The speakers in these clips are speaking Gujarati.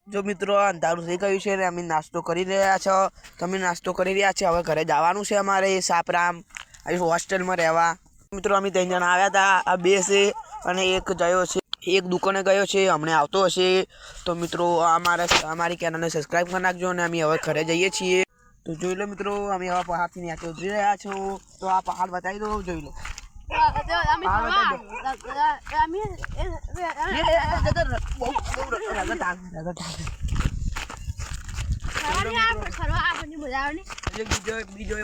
જો મિત્રો અંધારું થઈ ગયું છે ને અમે નાસ્તો કરી રહ્યા છો. તમે નાસ્તો કરી રહ્યા છે. હવે ઘરે જવાનું છે અમારે સાપરામ હોસ્ટેલમાં રહેવા. મિત્રો અમે 3 જણા આવ્યા હતા. આ 2 છે અને એક ગયો છે, એક દુકાને ગયો છે, હમણાં આવતો હશે. તો મિત્રો અમારી ચેનલને સબસ્ક્રાઈબ કરી નાખજો અને અમે હવે ઘરે જઈએ છીએ. તો જોઈ લો મિત્રો, અમે હવે પહાડથી નીચે ઉતરી રહ્યા છો. તો આ પહાડ બતાવી દો, જોઈ લો. બીજો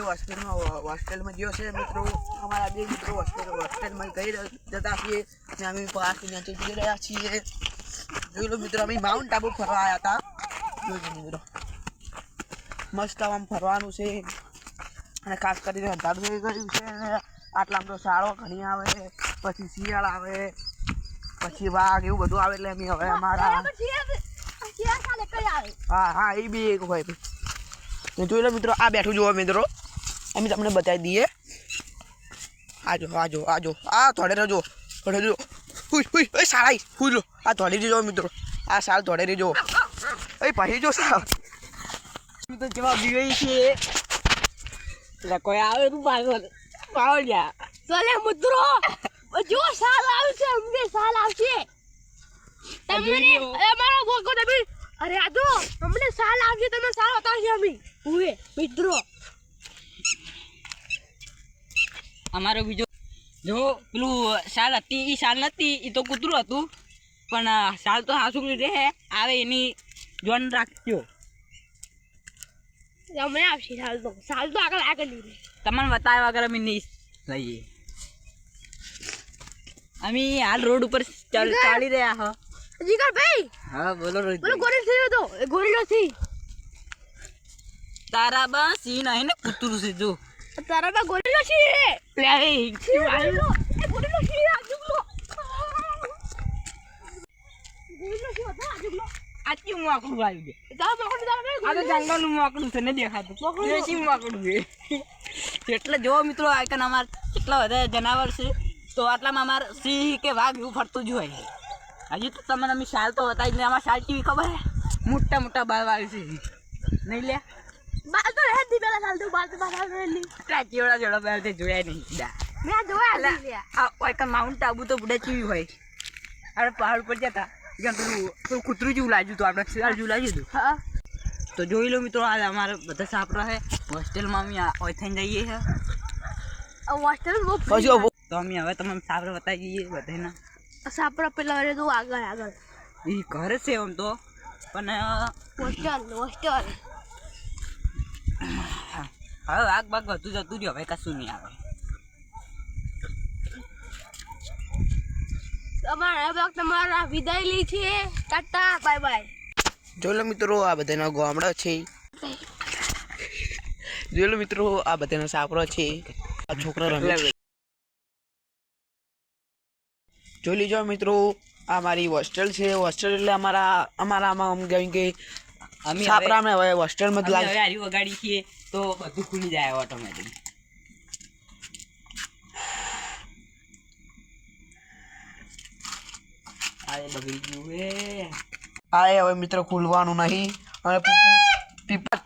હોસ્ટેલમાં ગયો છે મિત્રો. અમારા 2 મિત્રો હોસ્ટેલમાં ગઈ જતા છીએ. અમે પહાડથી નીચે ઉતરી રહ્યા છીએ. જોઈ લો મિત્રો, અમે માઉન્ટ આબુ ફરવા આવ્યા હતા. જોઈ મિત્રો, મસ્ત આમ ફરવાનું છે અને ખાસ કરીને અંધારું થઈ ગયું છે. આટલામાં તો શાળો ઘણી આવે, પછી શિયાળ આવે, પછી વાઘ, એવું બધું આવે. એટલે અમે હવે અમારા હા એ બી એક હોય. જોઈ લો મિત્રો, આ બેઠું જુઓ મિત્રો, અમે તમને બતાવી દઈએ. આજો આજો આજો, આ થોડે રજો થોડે જો. હુઈ શાળા હુઈ લો. આ થોડી રજો મિત્રો, આ શાળ થોડે રજો. પછી જો શાળ તો જવાબ દીધી છે. એટલે કોઈ આવે તું પાવડિયા ચાલે મુદ્રો જો સાલ આવશે, અમને સાલ આવશે. તમને અમારો ગોગો તમે અરે આ જો અમને સાલ આવશે, તમે સાલ બતાવશે. અમે ઉએ મિત્રો અમારો બીજો જો પેલું સાલ હતી, એ સાલ નથી, એ તો કૂતરું હતું. પણ સાલ તો હાસું રહે આવે, એની જોન રાખજો. અમને આવશે સાલ તો આગળ તમને બતાવ્યા વગર અમે નહીં લઈએ. અમે હાલ રોડ ઉપર ચાલી રહ્યા હો. જીગર ભાઈ હા બોલો. ગોરીલો થયો તો એ ગોરીલો થી તારા બા સી નહીં ને કૂતરું છે. જો તારા બા ગોરીલો છે. લે એ ગોરીલો છે. આ જુગલો ગોરીલો છે. આ જુગલો આચી મોકડું આવ્યું છે. તા મોકડું આ તો જંગલનું મોકડું છે ને, દેખાતું દેશી મોકડું છે. એટલે જો મિત્રો આઈકન અમારે કેટલા બધા જનાવર છે. તો આટલામાં અમારે સિંહ કે વાઘ એવું ફરતું જ હોય. હજી તો તમને અમે શાલ તો બતાવી જ નહીં. અમારે શાલ કેવી ખબર હે? મોટા મોટા બાલ વાળી છે. નહીં લે બાલ તો હે દી પેલા સાલ તો બાલ તો બાલ રેલી જેવડા જેવડા બાલ તે જોયા નહીં. મેં જોયા લે આ આઈકન માઉન્ટ આબુ તો બુડા કેવી હોય. આપણે પહાડ ઉપર જતા પેલું કૂતરું જેવું લાગ્યું હતું, આપણે શિયાળ જેવું લાગ્યું હતું. હા તો જોઈ લો મિત્રો, આ અમારે બધા સાપરા છે. હોસ્ટેલમાં અમે ઓય થઈને જઈએ છે. હોસ્ટેલ તો અમે હવે તમને સાપરા બતાવી દઈએ બધાના. સાપરા પેલા રે તો આગળ એ ઘર છે આમ તો, પણ હોસ્ટેલ હવે વાઘ બાગ વધુ જતું રહ્યું. હવે કશું નહીં આવે. તમારા વિદાય લી છે. Tata bye bye. જોઈ લો મિત્રો, આ બધાના ગામડા છે. જોઈ લો મિત્રો, આ બધાના સાપરો છે. આ છોકરા રમે. જોઈ લીજો મિત્રો, આ મારી હોસ્ટેલ છે. હોસ્ટેલ એટલે અમારામાં આમ કહેવાય કે અમે સાપરામાં હવે હોસ્ટેલમાં જ લાગે. હવે હારી વગાડી છીએ તો બધું ખુલી જાય ઓટોમેટિક. આ બગડી ગયું હે. આ હવે મિત્રો ખુલવાનું નહીં. અને પીપા